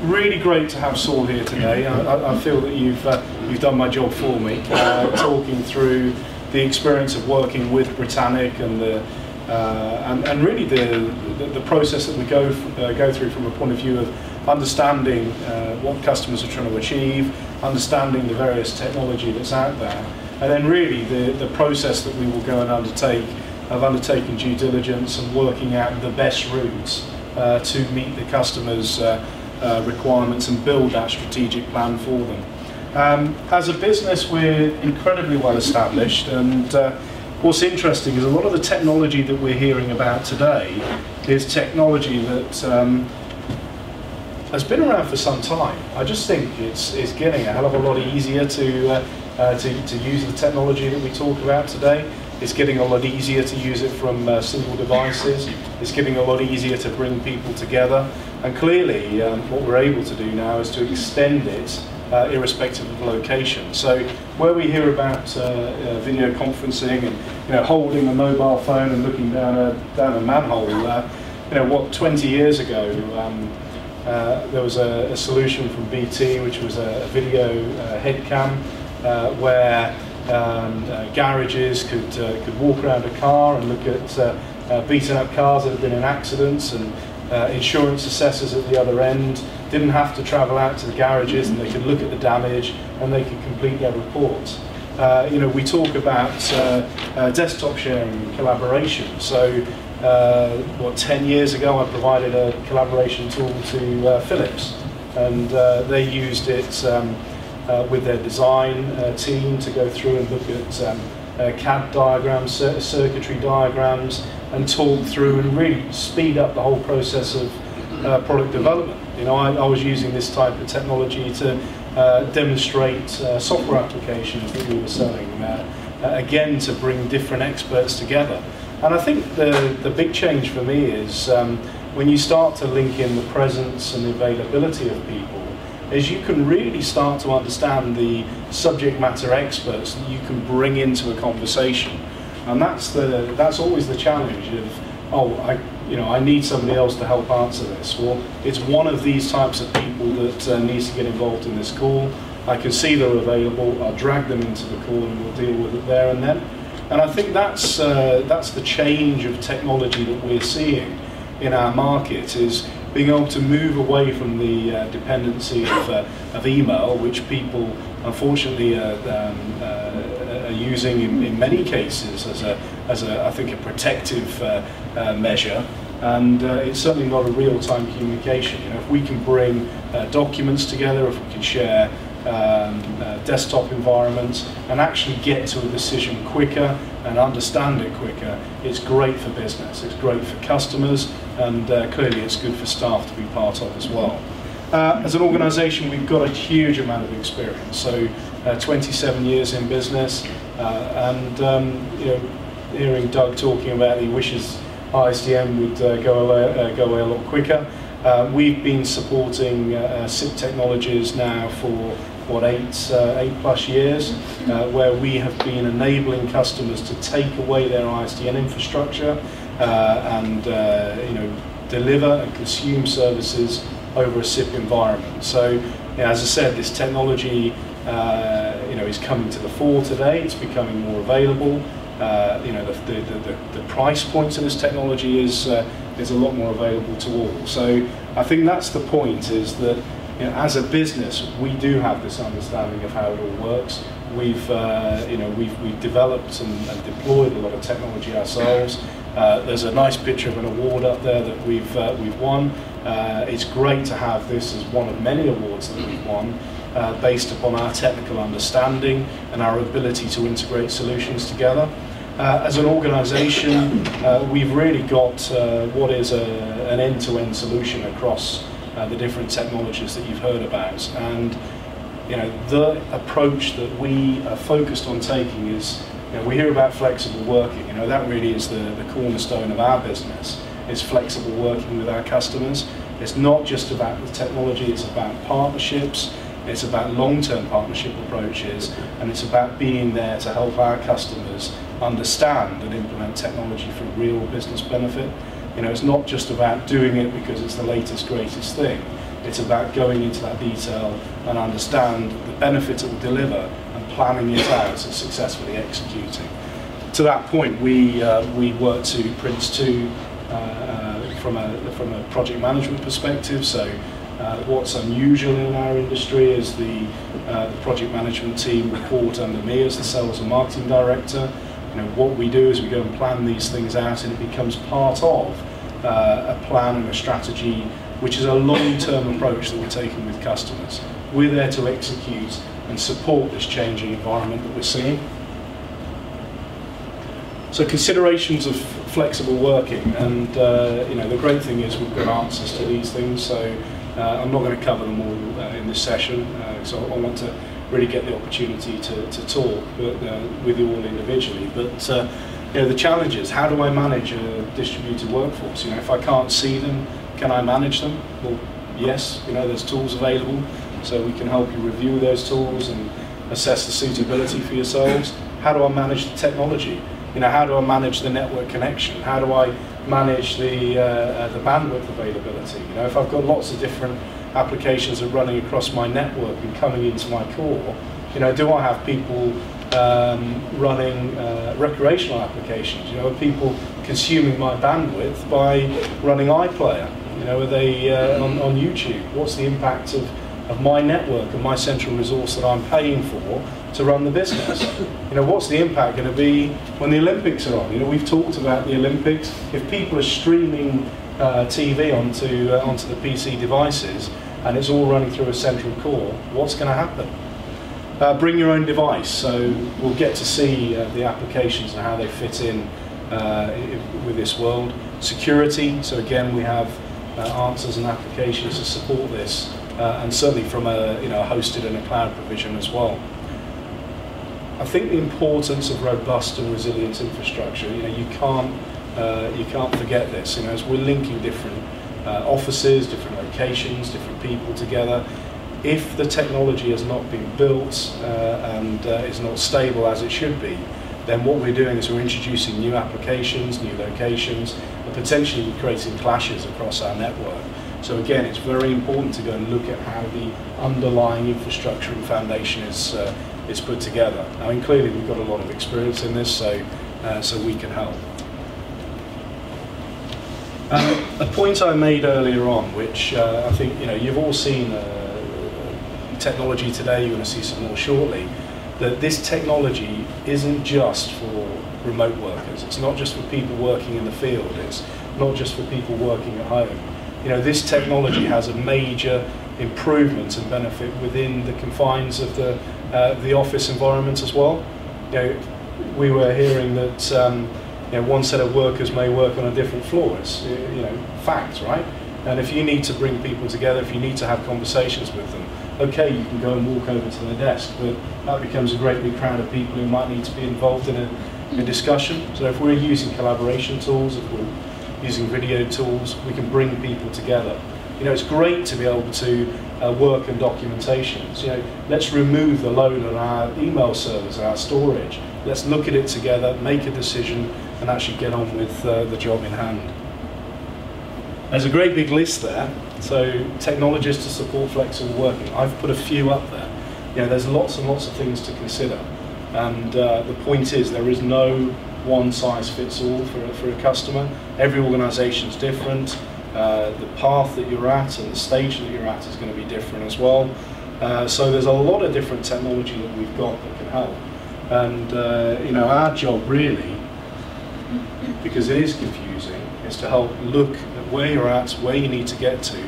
Really great to have Saul here today. I feel that you've done my job for me, talking through the experience of working with Britannic and really the process that we go through from a point of view of understanding what customers are trying to achieve, understanding the various technology that's out there, and then really the process that we will go and undertake of undertaking due diligence and working out the best routes to meet the customers' requirements and build that strategic plan for them. As a business, we're incredibly well established, and what's interesting is a lot of the technology that we're hearing about today is technology that has been around for some time. I just think it's getting a hell of a lot easier to use the technology that we talk about today. It's getting a lot easier to use it from single devices. It's getting a lot easier to bring people together. And clearly, what we're able to do now is to extend it irrespective of location. So where we hear about video conferencing and holding a mobile phone and looking down a manhole, 20 years ago there was a solution from BT which was a video head cam where garages could walk around a car and look at beaten up cars that had been in accidents, and insurance assessors at the other end didn't have to travel out to the garages, and they could look at the damage and they could complete their reports. We talk about desktop sharing and collaboration. So 10 years ago I provided a collaboration tool to Philips, and they used it with their design team to go through and look at CAD diagrams, circuitry diagrams, and talk through and really speed up the whole process of product development. I was using this type of technology to demonstrate software applications that we were selling, again to bring different experts together. And I think the big change for me is when you start to link in the presence and the availability of people, is you can really start to understand the subject matter experts that you can bring into a conversation. And that's always the challenge of, I need somebody else to help answer this. Well, it's one of these types of people that needs to get involved in this call. I can see they're available, I'll drag them into the call and we'll deal with it there and then. And I think that's the change of technology that we're seeing in our market, is being able to move away from the dependency of email, which people unfortunately are using in many cases as a I think a protective measure, and it's certainly not a real-time communication. If we can bring documents together, if we can share desktop environments and actually get to a decision quicker and understand it quicker, it's great for business, it's great for customers, and clearly it's good for staff to be part of as well. As an organisation, we've got a huge amount of experience, so 27 years in business, and hearing Doug talking about he wishes ISDM would go away a lot quicker. We've been supporting SIP technologies now for 8+ years, where we have been enabling customers to take away their ISDN infrastructure and deliver and consume services over a SIP environment. So, as I said, this technology is coming to the fore today. It's becoming more available. The price points of this technology is a lot more available to all. So I think that's the point, is that as a business we do have this understanding of how it all works. We've developed and deployed a lot of technology ourselves. There's a nice picture of an award up there that we've won. It's great to have this as one of many awards that we've won, based upon our technical understanding and our ability to integrate solutions together. As an organisation, we've really got what is an end-to-end solution across the different technologies that you've heard about. And the approach that we are focused on taking is, we hear about flexible working. That really is the cornerstone of our business. It's flexible working with our customers. It's not just about the technology, it's about partnerships. It's about long-term partnership approaches, and it's about being there to help our customers understand and implement technology for real business benefit. It's not just about doing it because it's the latest, greatest thing. It's about going into that detail and understand the benefits it will deliver and planning it out and successfully executing. To that point, we work to Prince 2 from a project management perspective. So what's unusual in our industry is the project management team report under me as the sales and marketing director. What we do is we go and plan these things out, and it becomes part of a plan and a strategy, which is a long-term approach that we're taking with customers. We're there to execute and support this changing environment that we're seeing. So considerations of flexible working, and the great thing is we've got answers to these things. So I'm not going to cover them all in this session, so I want to really get the opportunity to talk with you all individually. But the challenge is, how do I manage a distributed workforce? If I can't see them, can I manage them? Well, yes. There's tools available, so we can help you review those tools and assess the suitability for yourselves. How do I manage the technology? How do I manage the network connection? How do I manage the bandwidth availability? If I've got lots of different applications that are running across my network and coming into my core, do I have people running recreational applications? Are people consuming my bandwidth by running iPlayer? Are they on YouTube? What's the impact of my network and my central resource that I'm paying for to run the business? What's the impact going to be when the Olympics are on? We've talked about the Olympics. If people are streaming TV onto the PC devices and it's all running through a central core, what's going to happen? Bring your own device, so we'll get to see the applications and how they fit in with this world. Security, so again we have answers and applications to support this, and certainly from a hosted and a cloud provision as well. I think the importance of robust and resilient infrastructure, you can't forget this. As we're linking different offices, different locations, different people together, if the technology has not been built and is not stable as it should be, then what we're doing is we're introducing new applications, new locations, and potentially we're creating clashes across our network. So again, it's very important to go and look at how the underlying infrastructure and foundation is put together. Clearly we've got a lot of experience in this, so we can help. A point I made earlier on, which I think you've all seen technology today, you're going to see some more shortly, that this technology isn't just for remote workers. It's not just for people working in the field. It's not just for people working at home. This technology has a major improvement and benefit within the confines of the office environment as well. We were hearing that one set of workers may work on a different floor. It's fact, right? And if you need to bring people together, if you need to have conversations with them, okay, you can go and walk over to their desk, but that becomes a great big crowd of people who might need to be involved in a discussion. So if we're using collaboration tools, if we're using video tools, we can bring people together. It's great to be able to work on documentations. Let's remove the load on our email servers, our storage. Let's look at it together, make a decision, and actually get on with the job in hand. There's a great big list there. So technologies to support flexible working. I've put a few up there. There's lots and lots of things to consider. And the point is, there is no one size fits all for a customer. Every organisation is different. The path that you're at and the stage that you're at is going to be different as well. So there's a lot of different technology that we've got that can help. And our job really, because it is confusing, is to help look at where you're at, where you need to get to,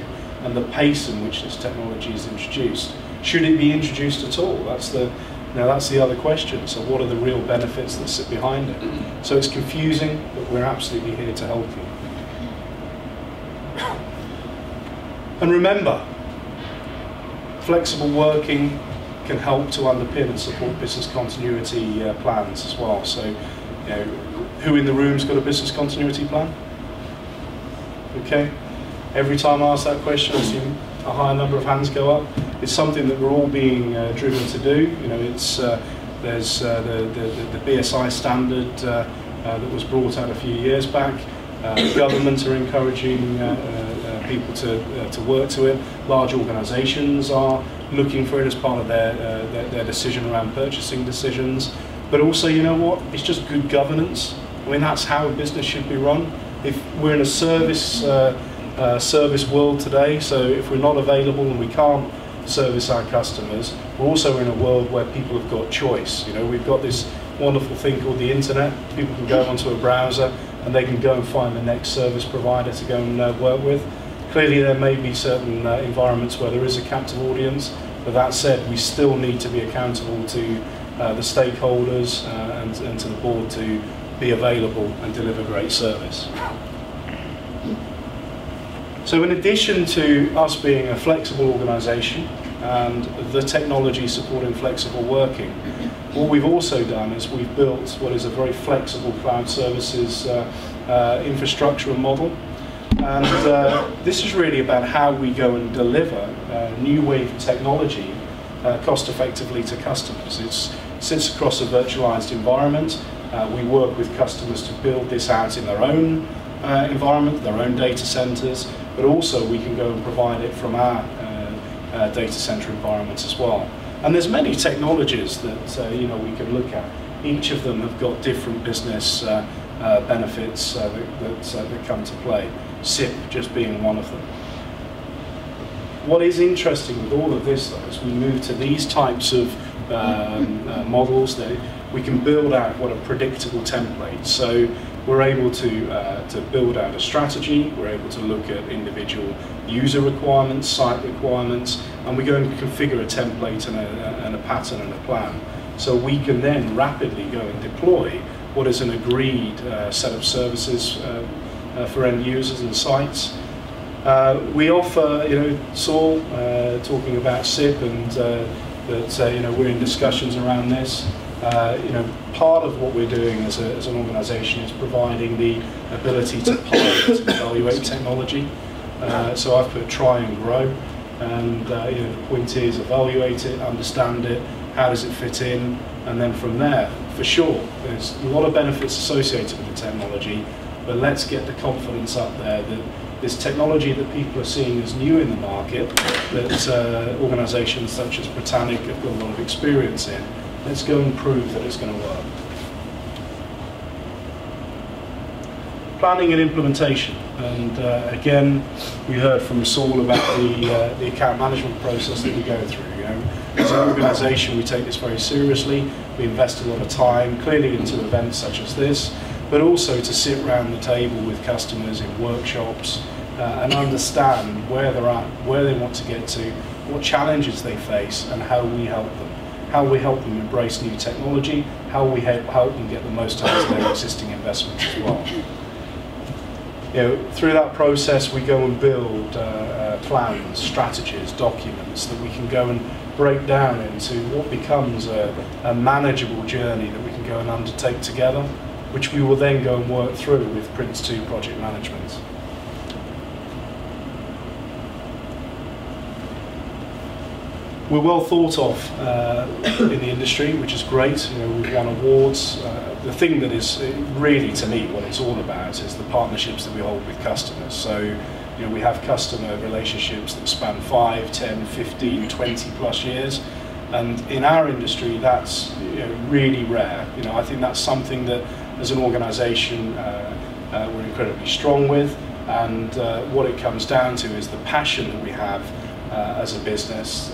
and the pace in which this technology is introduced. Should it be introduced at all? That's the other question. So what are the real benefits that sit behind it? So it's confusing, but we're absolutely here to help you. And remember, flexible working can help to underpin and support business continuity plans as well. So, who in the room's got a business continuity plan? Okay. Every time I ask that question, I see a higher number of hands go up. It's something that we're all being driven to do. There's the BSI standard that was brought out a few years back. Governments are encouraging people to work to it. Large organisations are looking for it as part of their decision around purchasing decisions. But also, you know what? It's just good governance. I mean, that's how a business should be run. If we're in a service world today, so if we're not available and we can't service our customers, we're also in a world where people have got choice. You know, we've got this wonderful thing called the internet. People can go onto a browser and they can go and find the next service provider to go and work with. Clearly there may be certain environments where there is a captive audience, but that said, we still need to be accountable to the stakeholders and to the board to be available and deliver great service. So in addition to us being a flexible organisation and the technology supporting flexible working, what we've also done is we've built what is a very flexible cloud services infrastructure and model. And this is really about how we go and deliver a new wave of technology cost effectively to customers. It sits across a virtualized environment. We work with customers to build this out in their own environment, their own data centers, but also we can go and provide it from our data center environments as well. And there's many technologies that you know, we can look at. Each of them have got different business benefits that come to play. SIP just being one of them. What is interesting with all of this, though, is we move to these types of models that we can build out what are predictable templates. So we're able to build out a strategy, we're able to look at individual user requirements, site requirements, and we go and configure a template and a pattern and a plan. So we can then rapidly go and deploy what is an agreed set of services for end users and sites. We offer, you know, Saul talking about SIP and that you know, we're in discussions around this. You know, part of what we're doing as an organisation is providing the ability to pilot and evaluate technology. So I've put try and grow, and you know, the point is evaluate it, understand it, how does it fit in, and then from there, for sure, there's a lot of benefits associated with the technology, but let's get the confidence up there that this technology that people are seeing as new in the market, that organisations such as Britannic have got a lot of experience in, let's go and prove that it's going to work. Planning and implementation, and again, we heard from Saul about the account management process that we go through. You know, as an organisation, we take this very seriously. We invest a lot of time, clearly, into events such as this, but also to sit around the table with customers in workshops and understand where they're at, where they want to get to, what challenges they face, and how we help them. How we help them embrace new technology, how we help them get the most out of their existing investments as well. You know, through that process, we go and build plans, strategies, documents that we can go and break down into what becomes a manageable journey that we can go and undertake together, which we will then go and work through with Prince2 project management. We're well thought of in the industry, which is great. You know, we've won awards. The thing that is really, to me, what it's all about is the partnerships that we hold with customers. So, you know, we have customer relationships that span 5, 10, 15, 20 plus years. And in our industry, that's, you know, really rare. You know, I think that's something that, as an organisation, we're incredibly strong with. And what it comes down to is the passion that we have as a business,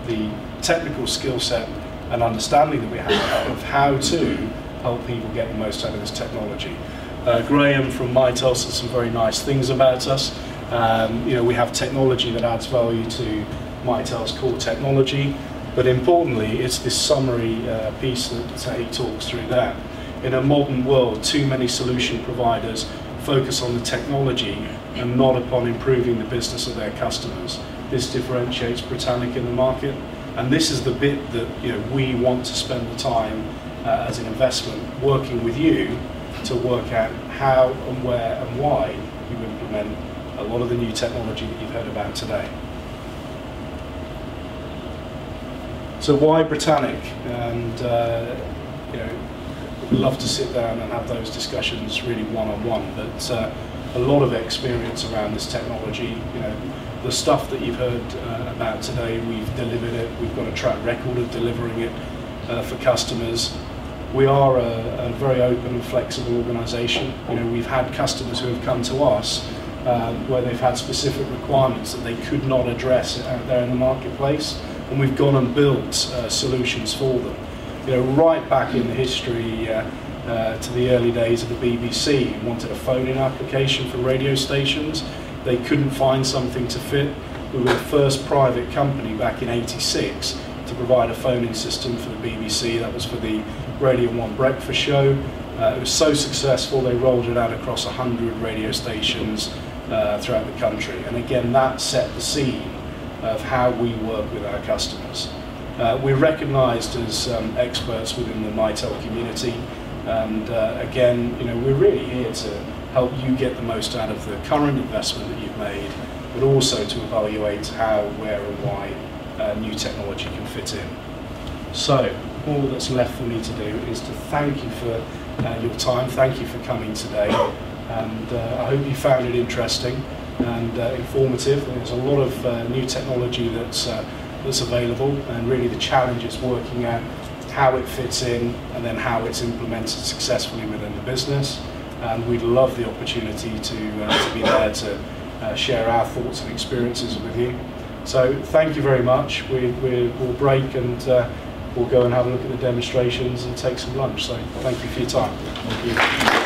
the technical skill set and understanding that we have of how to help people get the most out of this technology. Graham from Mitel said some very nice things about us. You know, we have technology that adds value to Mitel's core technology, but importantly, it's this summary piece that he talks through there. In a modern world, too many solution providers focus on the technology and not upon improving the business of their customers. This differentiates Britannic in the market, and this is the bit that, you know, we want to spend the time as an investment working with you to work out how and where and why you implement a lot of the new technology that you've heard about today. So why Britannic? And you know, we'd love to sit down and have those discussions really one-on-one, but a lot of experience around this technology. You know, the stuff that you've heard about today, we've delivered it. We've got a track record of delivering it for customers. We are a very open and flexible organisation. You know, we've had customers who have come to us where they've had specific requirements that they could not address out there in the marketplace, and we've gone and built solutions for them. You know, right back in the history to the early days of the BBC, who wanted a phone-in application for radio stations. They couldn't find something to fit. We were the first private company back in '86 to provide a phone-in system for the BBC. That was for the Radio 1 breakfast show. It was so successful they rolled it out across 100 radio stations throughout the country. And again, that set the scene of how we work with our customers. We're recognised as experts within the Mitel community, and again, you know, we're really here to help you get the most out of the current investment that you've made, but also to evaluate how, where and why new technology can fit in. So all that's left for me to do is to thank you for your time. Thank you for coming today, and I hope you found it interesting and informative. There's a lot of new technology that's available, and really the challenge is working out how it fits in and then how it's implemented successfully within the business. And we'd love the opportunity to be there to share our thoughts and experiences with you. So thank you very much. We'll break and we'll go and have a look at the demonstrations and take some lunch. So thank you for your time. Thank you.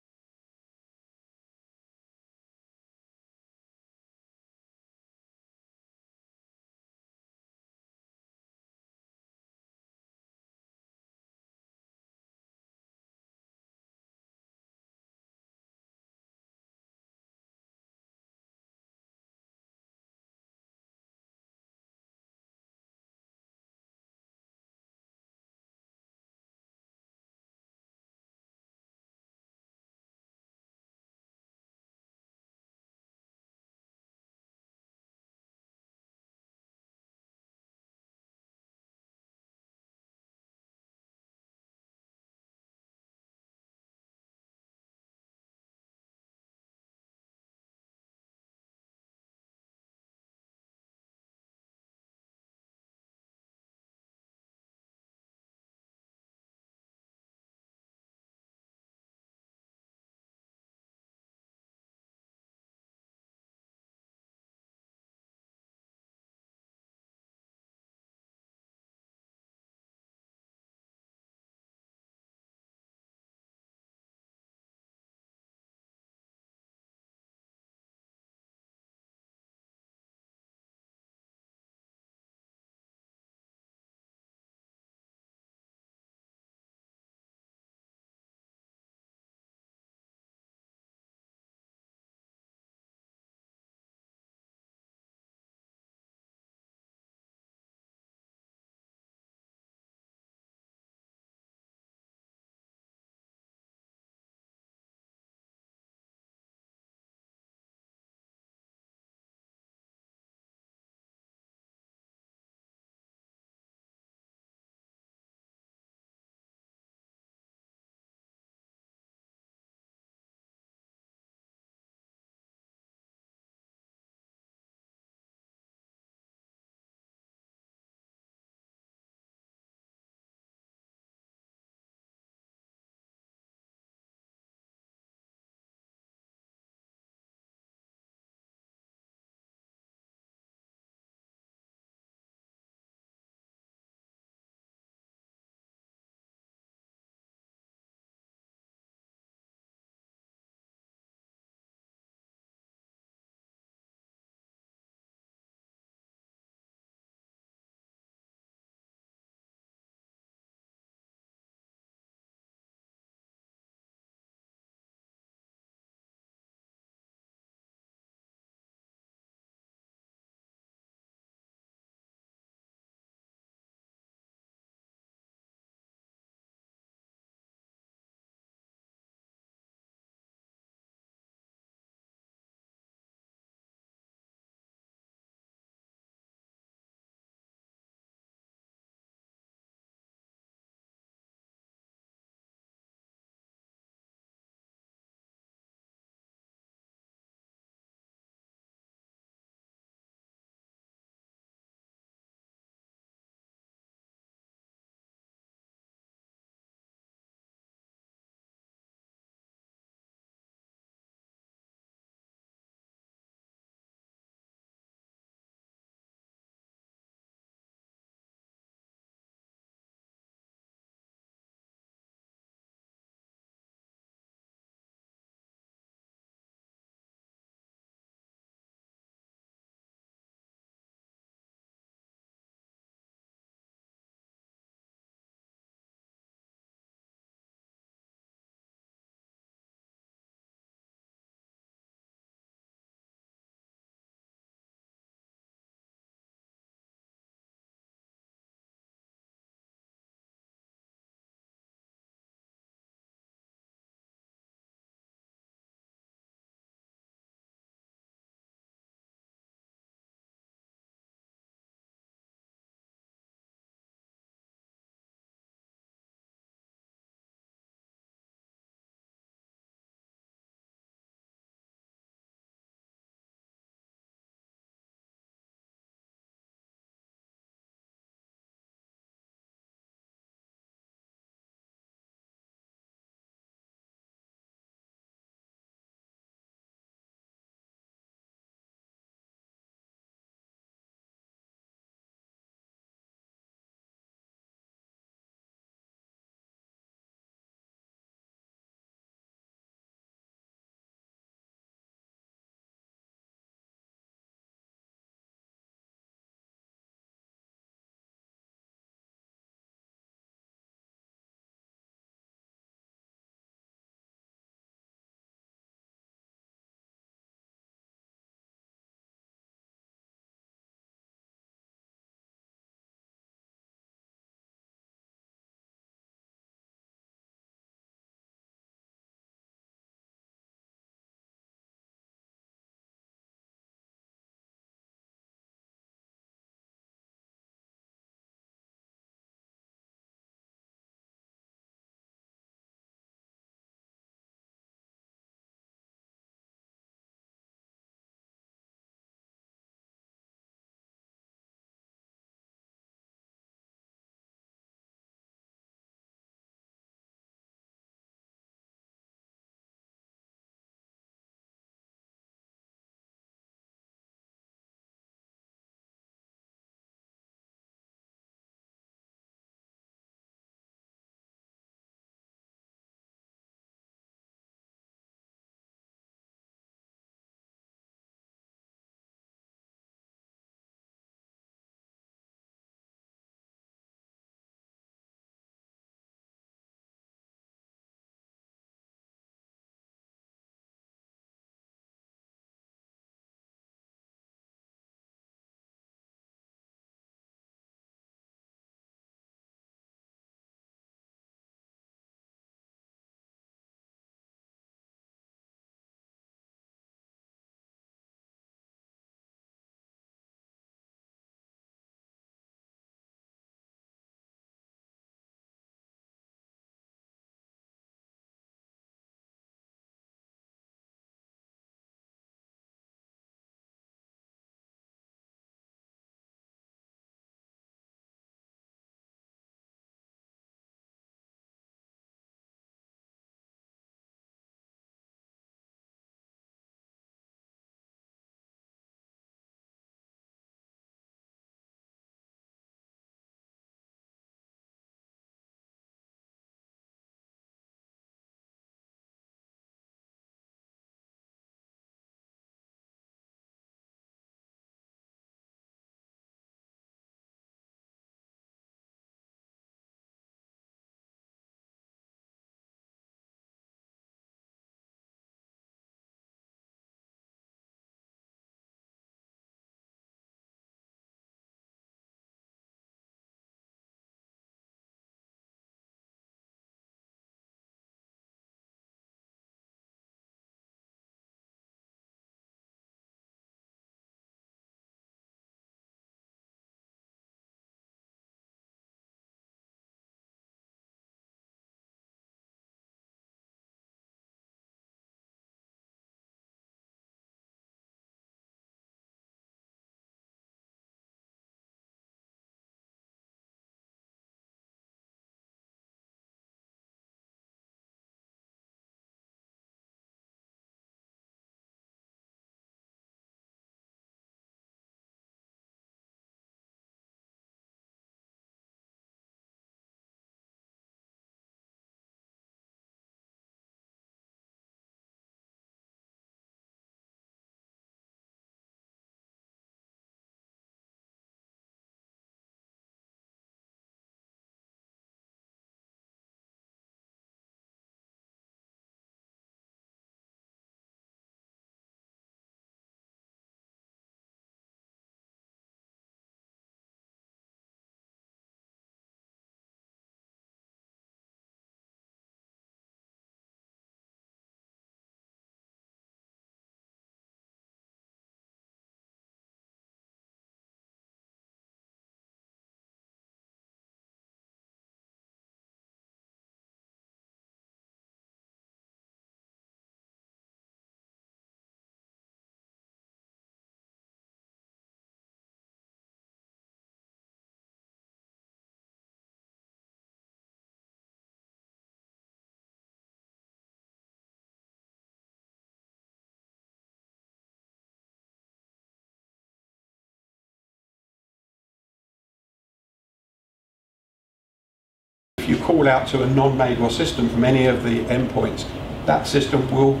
call out to a non-Magor system from any of the endpoints, that system will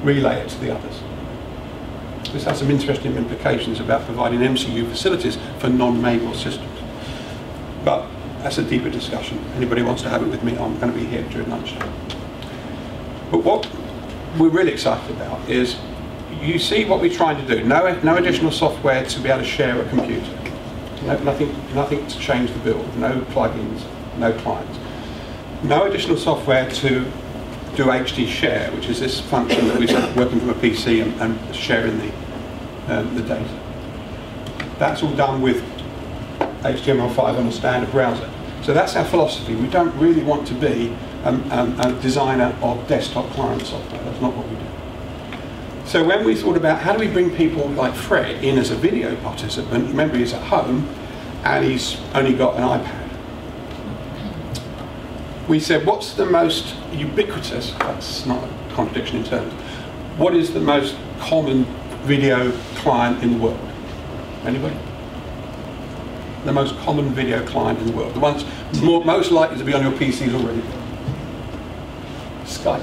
relay it to the others. This has some interesting implications about providing MCU facilities for non-Magor systems. But that's a deeper discussion. Anybody wants to have it with me, I'm going to be here during lunchtime. But what we're really excited about is, you see what we're trying to do. No additional software to be able to share a computer. Nothing to change the build. No plugins, no clients. No additional software to do HD share, which is this function that we're working from a PC and sharing the data. That's all done with HTML5 on a standard browser. So that's our philosophy. We don't really want to be a designer of desktop client software. That's not what we do. So when we thought about how do we bring people like Fred in as a video participant, remember he's at home and he's only got an iPad. We said, what's the most ubiquitous, that's not a contradiction in terms, what is the most common video client in the world? Anybody? The most common video client in the world. The ones most likely to be on your PCs already. Skype.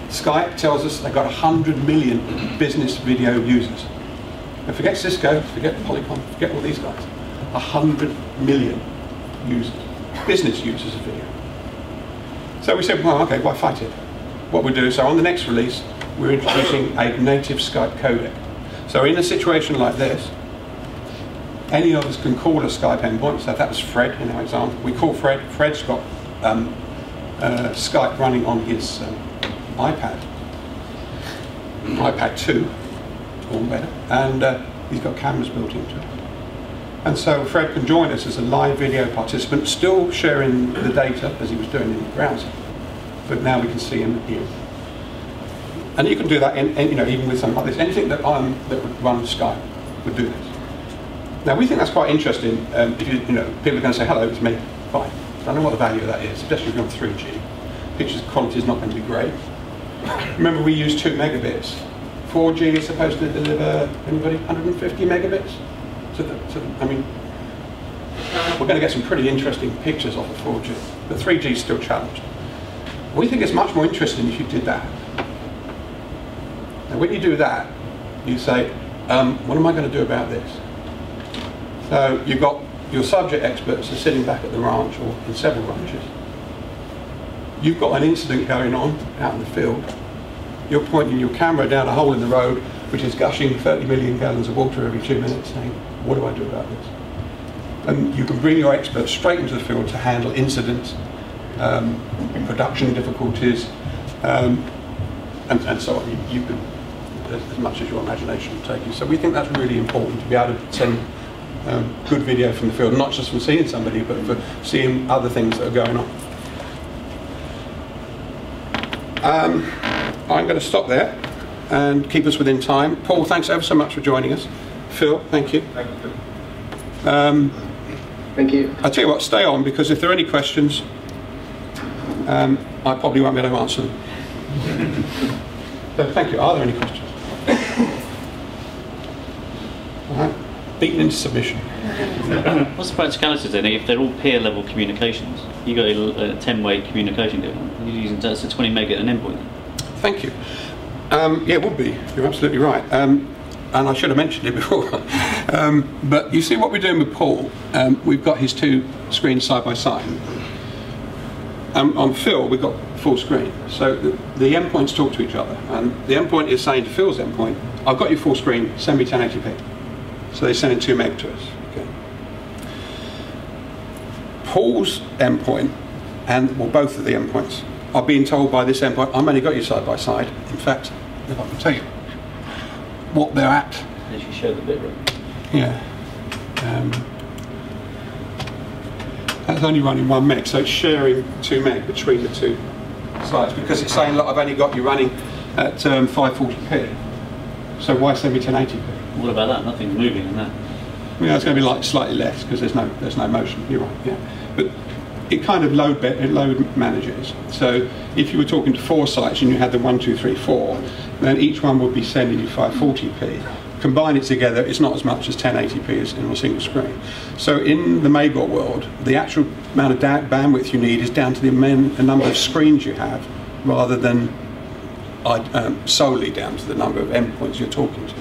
Skype tells us they've got 100 million business video users. And forget Cisco, forget Polycom, forget all these guys. 100 million users, business users of video. So we said, well, okay, why fight it? What we do, so on the next release, we're introducing a native Skype codec. So in a situation like this, any of us can call a Skype endpoint. So that was Fred in our example. We call Fred. Fred's got Skype running on his iPad 2, or better, and he's got cameras built into it. And so Fred can join us as a live video participant, still sharing the data as he was doing in the browser, but now we can see him here. And you can do that in even with something like this. Anything that would run Skype would do this. Now we think that's quite interesting. If people are going to say hello, it's me. Fine. I don't know what the value of that is, especially if you're on 3G. Pictures quality is not going to be great. Remember, we use 2 megabits. 4G is supposed to deliver, anybody, 150 megabits? I mean, we're going to get some pretty interesting pictures off of 4G. The 3G is still challenged. We think it's much more interesting if you did that. Now, when you do that, you say, what am I going to do about this? So you've got your subject experts are sitting back at the ranch or in several ranches. You've got an incident going on out in the field. You're pointing your camera down a hole in the road which is gushing 30 million gallons of water every 2 minutes, saying, what do I do about this? And you can bring your experts straight into the field to handle incidents, production difficulties, and so on. You can, as much as your imagination will take you. So we think that's really important, to be able to send good video from the field, not just from seeing somebody, but for seeing other things that are going on. I'm going to stop there and keep us within time. Paul, thanks ever so much for joining us. Phil, thank you. Thank you. Thank you. I'll tell you what, stay on, because if there are any questions, I probably won't be able to answer them. So thank you. Are there any questions? All right. Beaten into submission. What's the practicality then? If they're all peer level communications, you got a 10-way communication going on. You're using that's a 20 meg at an endpoint. Thank you. Yeah, it would be. You're absolutely right. And I should have mentioned it before. But you see what we're doing with Paul. We've got his 2 screens side by side. On Phil, we've got full screen. So the endpoints talk to each other. And the endpoint is saying to Phil's endpoint, I've got your full screen, send me 1080p. So they send in 2 meg to us. Okay. Paul's endpoint, and well, both of the endpoints, are being told by this endpoint, I've only got you side by side. In fact, if I can tell you what they're at. As you show the bit rate. Yeah. That's only running 1 meg, so it's sharing 2 meg between the 2 sides, because it's saying, look, I've only got you running at 540p. So why send me 1080p? What about that? Nothing's moving in that. Yeah, it's going to be like slightly less because there's no motion. You're right. Yeah, but it kind of load manages. So if you were talking to 4 sites and you had the 1, 2, 3, 4, then each one would be sending you 540p. Combine it together, it's not as much as 1080p as in a single screen. So in the Magor world, the actual amount of bandwidth you need is down to the number of screens you have, rather than solely down to the number of endpoints you're talking to.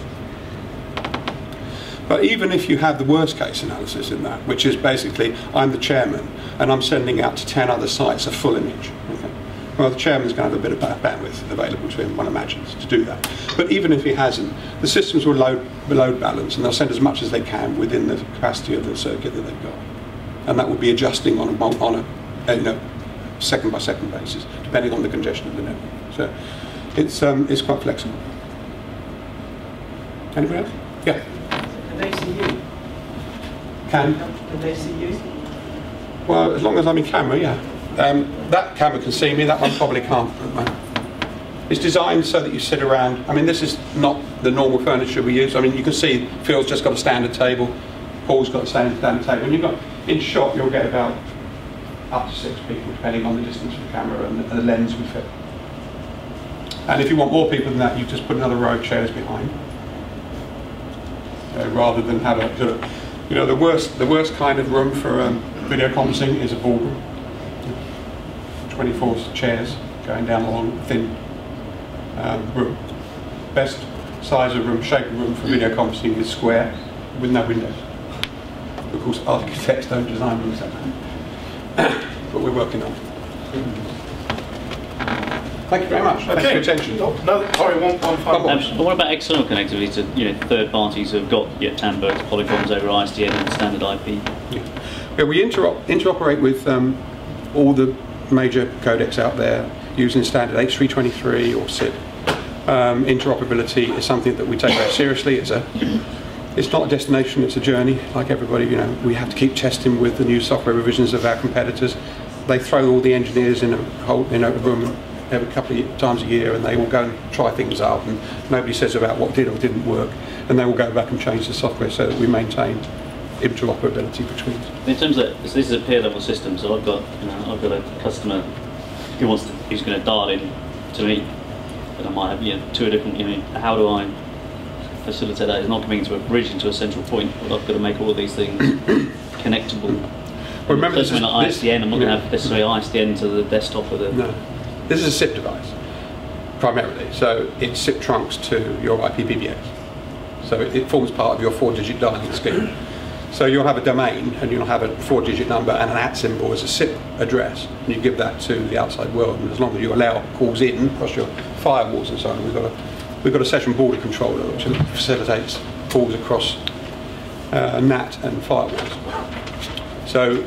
But even if you have the worst case analysis in that, which is basically I'm the chairman and I'm sending out to 10 other sites a full image, okay? Well, the chairman's going to have a bit of bandwidth available to him, one imagines, to do that. But even if he hasn't, the systems will load balance, and they'll send as much as they can within the capacity of the circuit that they've got. And that will be adjusting on a second by second basis, depending on the congestion of the network. So it's quite flexible. Anybody else? Yeah. Can they see you? Can they see you? Well, as long as I'm in camera, yeah. That camera can see me, that one probably can't. It's designed so that you sit around. I mean, this is not the normal furniture we use. I mean, you can see Phil's just got a standard table, Paul's got a standard table. And you've got, in shot, you'll get about up to 6 people, depending on the distance of the camera and the lens we fit. And if you want more people than that, you just put another row of chairs behind. Rather than have a sort of, you know, the worst kind of room for video conferencing is a ballroom. 24 chairs going down a long, thin room. Best size of room, shape of room for video conferencing is square with no windows. Of course, architects don't design rooms like that. But we're working on it. Thank you very much. Okay. Thanks for your attention. No, sorry, one final question. What about external connectivity to third parties who've got Tambergs, Polycoms over ISDN and standard IP? Yeah, we interoperate with all the major codecs out there using standard H323 or SIP. Interoperability is something that we take very seriously. It's not a destination, it's a journey. Like everybody, you know, we have to keep testing with the new software revisions of our competitors. They throw all the engineers in a room every couple of times a year, and they will go and try things out, and nobody says about what did or didn't work, and they will go back and change the software so that we maintain interoperability between us. In terms of this is a peer level system, so I've got a customer who's going to dial in to me, and I might have two different. How do I facilitate that? It's not coming to a bridge into a central point, but I've got to make all of these things connectable. Well, remember, this is not ISDN. I'm not going to have necessarily ISDN to the desktop of the. No. This is a SIP device, primarily, so it SIP trunks to your IPPBX. So it forms part of your 4-digit dialing scheme. So you'll have a domain, and you'll have a 4-digit number and an @ symbol as a SIP address, and you give that to the outside world. And as long as you allow calls in across your firewalls and so on, we've got a session border controller which facilitates calls across NAT and firewalls. So,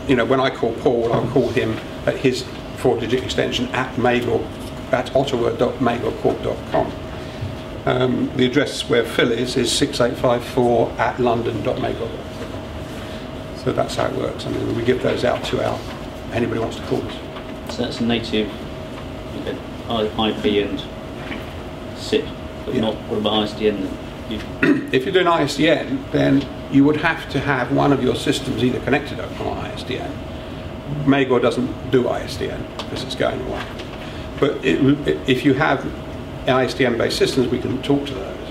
when I call Paul, I'll call him at his 4-digit extension at ottawa.magorcorp.com. The address where Phil is 6854 at london.magor. So that's how it works. I mean, we give those out to anybody wants to call us. So that's native IP and SIP, but not what about ISDN? If you're doing ISDN, then you would have to have one of your systems either connected on ISDN. Magor doesn't do ISDN because it's going away. But if you have ISDN-based systems, we can talk to those.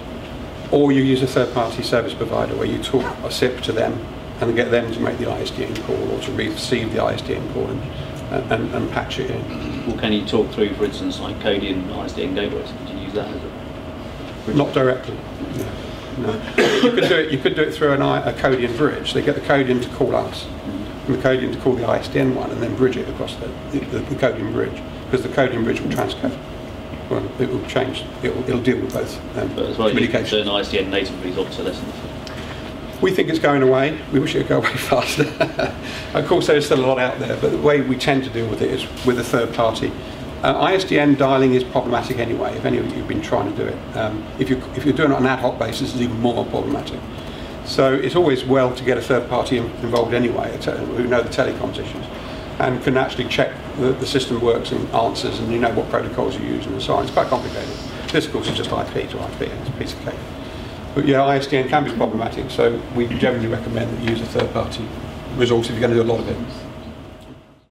Or you use a third-party service provider where you talk a SIP to them and get them to make the ISDN call or to receive the ISDN call and patch it in. Well, can you talk through, for instance, like Codian ISDN gateways? Could you use that as a... Not directly. No. You could do it through a Codian bridge. They get the Codian to call us, and the Codian to call the ISDN one, and then bridge it across the Codian bridge, because the Codian bridge will transcode. Well, it will change. It'll deal with both but as well, communication. Certain ISDN natively is obsolescent. We think it's going away. We wish it would go away faster. Of course, there's still a lot out there, but the way we tend to deal with it is with a third party. ISDN dialing is problematic anyway, if any of you have been trying to do it. If you're doing it on an ad hoc basis, it's even more problematic. So it's always well to get a third party involved anyway, who know the telecoms issues, and can actually check the system works and answers, and you know what protocols you're using and so on. It's quite complicated. This, of course, is just IP to IP, and it's a piece of cake. But yeah, ISDN can be problematic, so we generally recommend that you use a third party resource if you're going to do a lot of it.